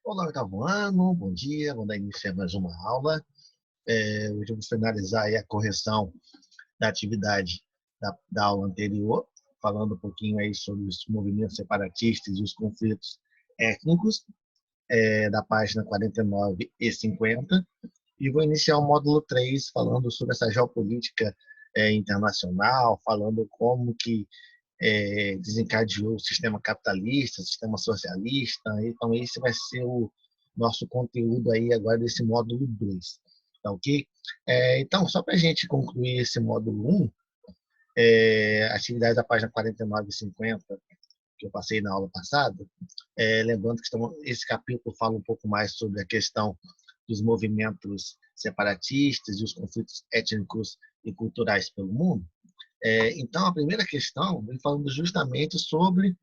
Olá, oitavo ano, bom dia, vamos dar início a mais uma aula. Hoje vamos finalizar aí a correção da atividade da aula anterior, falando um pouquinho aí sobre os movimentos separatistas e os conflitos étnicos, da página 49 e 50. E vou iniciar o módulo 3 falando sobre essa geopolítica internacional, falando como que desencadeou o sistema capitalista, o sistema socialista. Então, esse vai ser o nosso conteúdo aí agora desse módulo 2. Tá ok? Então, só para a gente concluir esse módulo 1, atividade da página 49 e 50, que eu passei na aula passada, lembrando que esse capítulo fala um pouco mais sobre a questão dos movimentos separatistas e os conflitos étnicos e culturais pelo mundo. Então, a primeira questão vem falando justamente sobre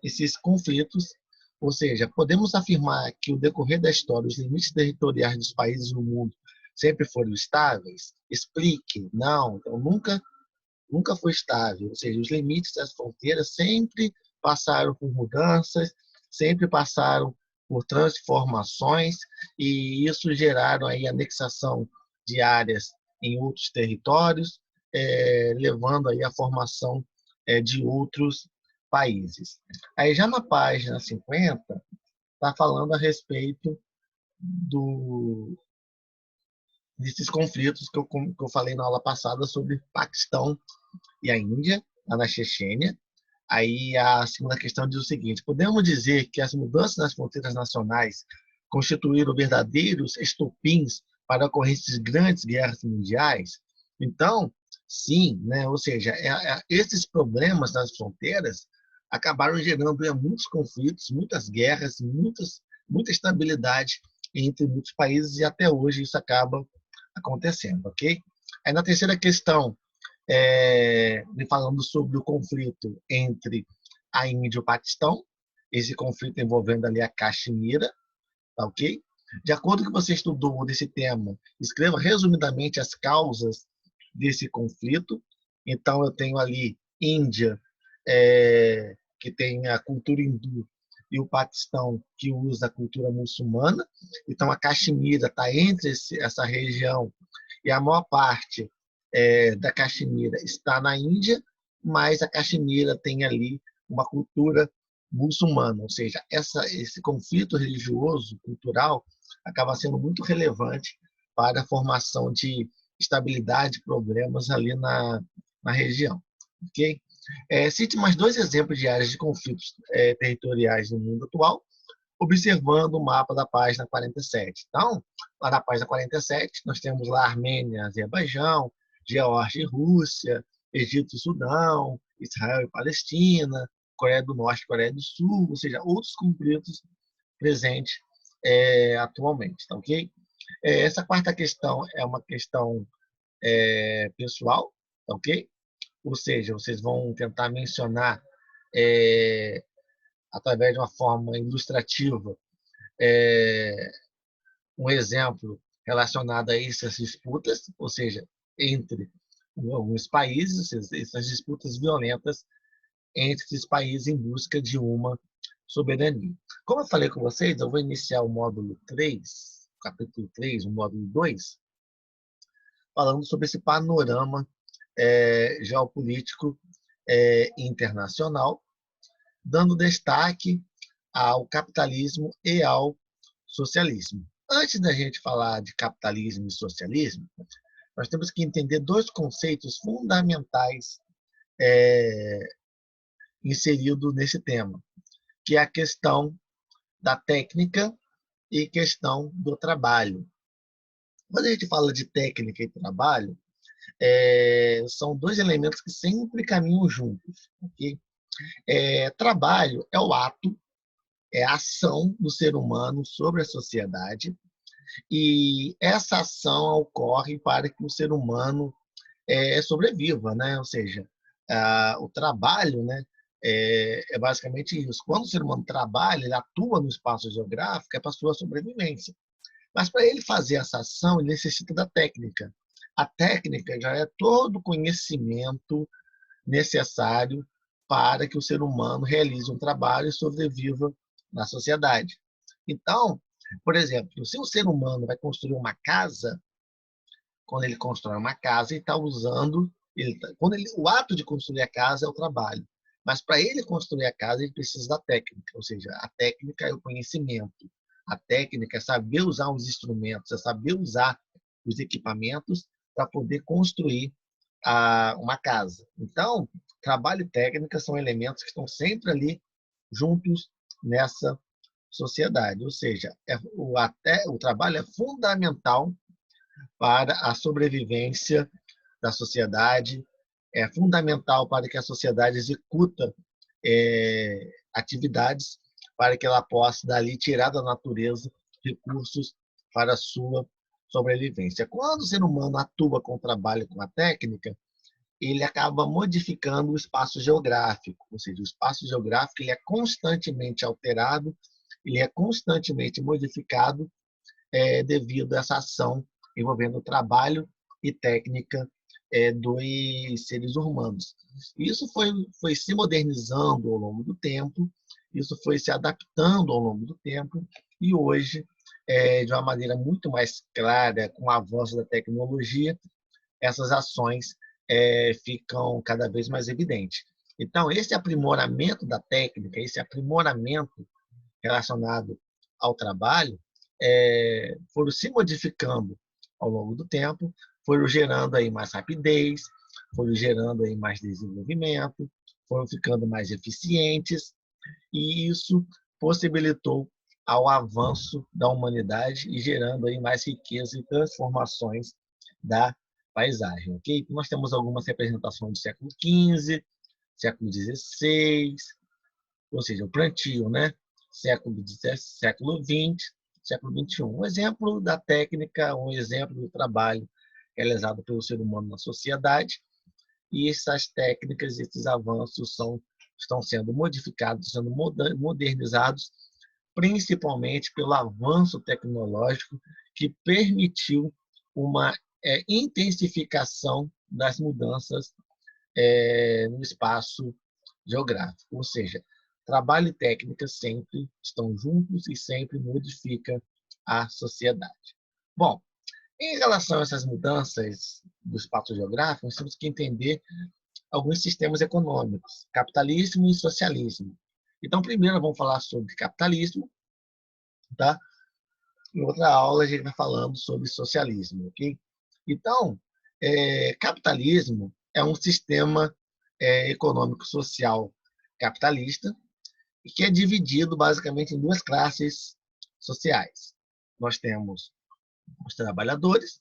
esses conflitos, ou seja, podemos afirmar que o decorrer da história, os limites territoriais dos países no mundo sempre foram estáveis? Explique. Não, então nunca foi estável, ou seja, os limites das fronteiras sempre passaram por mudanças, sempre passaram por transformações, e isso geraram aí anexação de áreas em outros territórios, levando aí a formação de outros países. Aí já na página 50 está falando a respeito do, desses conflitos que eu falei na aula passada sobre Paquistão e a Índia, lá na Chechênia. Aí a segunda questão diz o seguinte: podemos dizer que as mudanças nas fronteiras nacionais constituíram verdadeiros estopins para a ocorrência de grandes guerras mundiais? Então, sim, né? Ou seja, esses problemas nas fronteiras acabaram gerando muitos conflitos, muitas guerras, muita instabilidade entre muitos países, e até hoje isso acaba acontecendo, ok? Aí na terceira questão, falando sobre o conflito entre a Índia e o Paquistão, esse conflito envolvendo ali a Caxemira, tá ok? De acordo com o que você estudou desse tema, escreva resumidamente as causas desse conflito. Então, eu tenho ali Índia, que tem a cultura hindu, e o Paquistão, que usa a cultura muçulmana. Então, a Caxemira está entre essa região, e a maior parte da Caxemira está na Índia, mas a Caxemira tem ali uma cultura muçulmana, ou seja, esse conflito religioso, cultural, acaba sendo muito relevante para a formação de estabilidade e problemas ali na região. Ok? Cite mais dois exemplos de áreas de conflitos territoriais no mundo atual, observando o mapa da página 47. Então, lá na página 47, nós temos lá Armênia, Azerbaijão, Geórgia e Rússia, Egito e Sudão, Israel e Palestina, Coreia do Norte e Coreia do Sul, ou seja, outros conflitos presentes atualmente. Tá ok? Essa quarta questão é uma questão pessoal, tá ok? Ou seja, vocês vão tentar mencionar, através de uma forma ilustrativa, é, um exemplo relacionado a essas disputas, ou seja, entre alguns países, essas disputas violentas entre esses países em busca de uma soberania. Como eu falei com vocês, eu vou iniciar o módulo 3, capítulo 3, o módulo 2, falando sobre esse panorama geopolítico internacional, dando destaque ao capitalismo e ao socialismo. Antes da gente falar de capitalismo e socialismo, nós temos que entender dois conceitos fundamentais inseridos nesse tema, que é a questão da técnica e questão do trabalho. Quando a gente fala de técnica e trabalho, são dois elementos que sempre caminham juntos. Okay? Trabalho é o ato, é a ação do ser humano sobre a sociedade, e essa ação ocorre para que o ser humano sobreviva, né? Ou seja, o trabalho, né, é basicamente isso. Quando o ser humano trabalha, ele atua no espaço geográfico, é para a sua sobrevivência. Mas para ele fazer essa ação, ele necessita da técnica. A técnica já é todo o conhecimento necessário para que o ser humano realize um trabalho e sobreviva na sociedade. Então, por exemplo, se o ser humano vai construir uma casa, quando ele constrói uma casa, ele está usando, o ato de construir a casa é o trabalho. Mas para ele construir a casa, ele precisa da técnica, ou seja, a técnica é o conhecimento. A técnica é saber usar os instrumentos, é saber usar os equipamentos para poder construir uma casa. Então, trabalho e técnica são elementos que estão sempre ali juntos nessa sociedade. Ou seja, o trabalho é fundamental para a sobrevivência da sociedade, é fundamental para que a sociedade executa atividades para que ela possa, dali, tirar da natureza recursos para a sua sobrevivência. Quando o ser humano atua com o trabalho, com a técnica, ele acaba modificando o espaço geográfico, ou seja, o espaço geográfico ele é constantemente alterado, ele é constantemente modificado devido a essa ação envolvendo trabalho e técnica dos seres humanos. Isso foi se modernizando ao longo do tempo, isso foi se adaptando ao longo do tempo, e hoje, de uma maneira muito mais clara, com o avanço da tecnologia, essas ações ficam cada vez mais evidentes. Então, esse aprimoramento da técnica, esse aprimoramento relacionado ao trabalho, foram se modificando ao longo do tempo, foram gerando aí mais rapidez, foram gerando aí mais desenvolvimento, foram ficando mais eficientes, e isso possibilitou ao avanço da humanidade e gerando aí mais riqueza e transformações da paisagem, ok? Nós temos algumas representações do século XV, século XVI, ou seja, o plantio, né? Século XX, século XXI. Um exemplo da técnica, um exemplo do trabalho realizado pelo ser humano na sociedade, e essas técnicas, esses avanços estão sendo modificados, sendo modernizados, principalmente pelo avanço tecnológico que permitiu uma intensificação das mudanças no espaço geográfico. Ou seja, trabalho e técnica sempre estão juntos e sempre modificam a sociedade. Bom, em relação a essas mudanças do espaço geográfico, nós temos que entender alguns sistemas econômicos, capitalismo e socialismo. Então, primeiro vamos falar sobre capitalismo, tá? Em outra aula a gente vai falando sobre socialismo, ok? Então, capitalismo é um sistema econômico social capitalista que é dividido basicamente em duas classes sociais. Nós temos os trabalhadores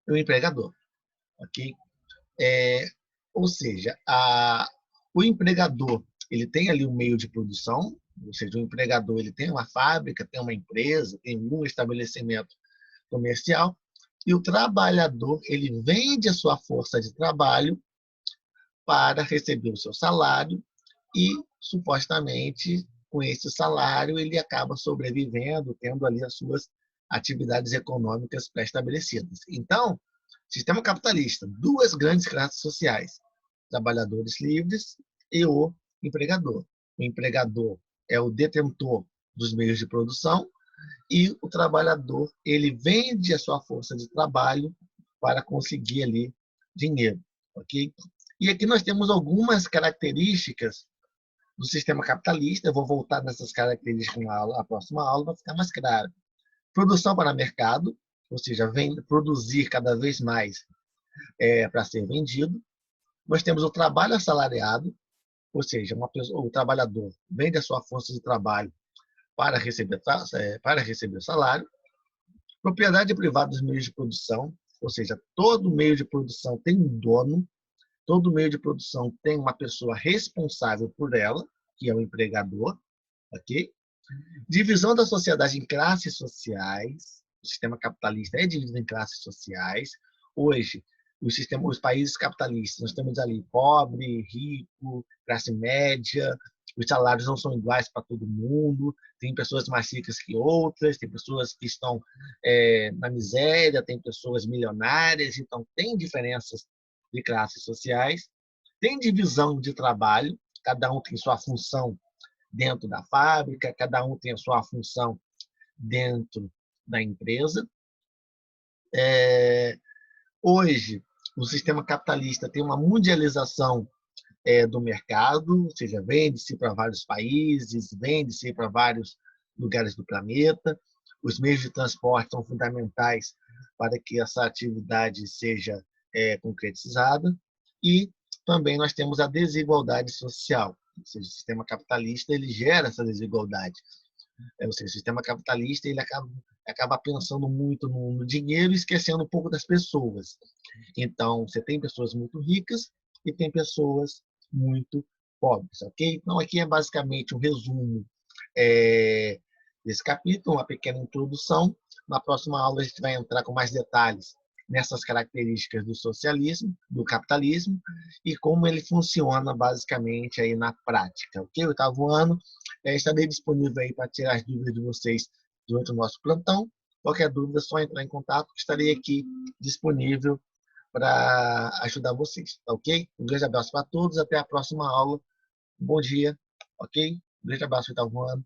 e o empregador, ok? Ou seja, o empregador ele tem ali um meio de produção, ou seja, o empregador ele tem uma fábrica, tem uma empresa, tem um estabelecimento comercial, e o trabalhador ele vende a sua força de trabalho para receber o seu salário e, supostamente, com esse salário, ele acaba sobrevivendo, tendo ali as suas atividades econômicas pré-estabelecidas. Então, sistema capitalista, duas grandes classes sociais, trabalhadores livres e o empregador. O empregador é o detentor dos meios de produção e o trabalhador ele vende a sua força de trabalho para conseguir ali dinheiro, ok? E aqui nós temos algumas características do sistema capitalista. Eu vou voltar nessas características na próxima aula para ficar mais claro. Produção para mercado, ou seja, produzir cada vez mais para ser vendido. Nós temos o trabalho assalariado, ou seja, o trabalhador vende a sua força de trabalho para receber salário. Propriedade privada dos meios de produção, ou seja, todo meio de produção tem um dono, todo meio de produção tem uma pessoa responsável por ela, que é o empregador, ok? Divisão da sociedade em classes sociais. O sistema capitalista é dividido em classes sociais. Hoje, os países capitalistas, nós temos ali pobre, rico, classe média. Os salários não são iguais para todo mundo. Tem pessoas mais ricas que outras, tem pessoas que estão na miséria, tem pessoas milionárias. Então, tem diferenças de classes sociais. Tem divisão de trabalho, cada um tem sua função dentro da fábrica, cada um tem a sua função dentro da empresa. Hoje, o sistema capitalista tem uma mundialização do mercado, ou seja, vende-se para vários países, vende-se para vários lugares do planeta. Os meios de transporte são fundamentais para que essa atividade seja concretizada. E também nós temos a desigualdade social, ou seja, o sistema capitalista ele gera essa desigualdade. Ou seja, o sistema capitalista ele acaba pensando muito no dinheiro e esquecendo um pouco das pessoas. Então, você tem pessoas muito ricas e tem pessoas muito pobres, ok? Então, aqui é basicamente um resumo desse capítulo, uma pequena introdução. Na próxima aula, a gente vai entrar com mais detalhes nessas características do socialismo, do capitalismo, e como ele funciona basicamente aí na prática, ok? O oitavo ano estarei disponível aí para tirar as dúvidas de vocês durante o nosso plantão. Qualquer dúvida, é só entrar em contato, estarei aqui disponível para ajudar vocês, tá ok? Um grande abraço para todos, até a próxima aula. Bom dia, ok? Um grande abraço, oitavo ano.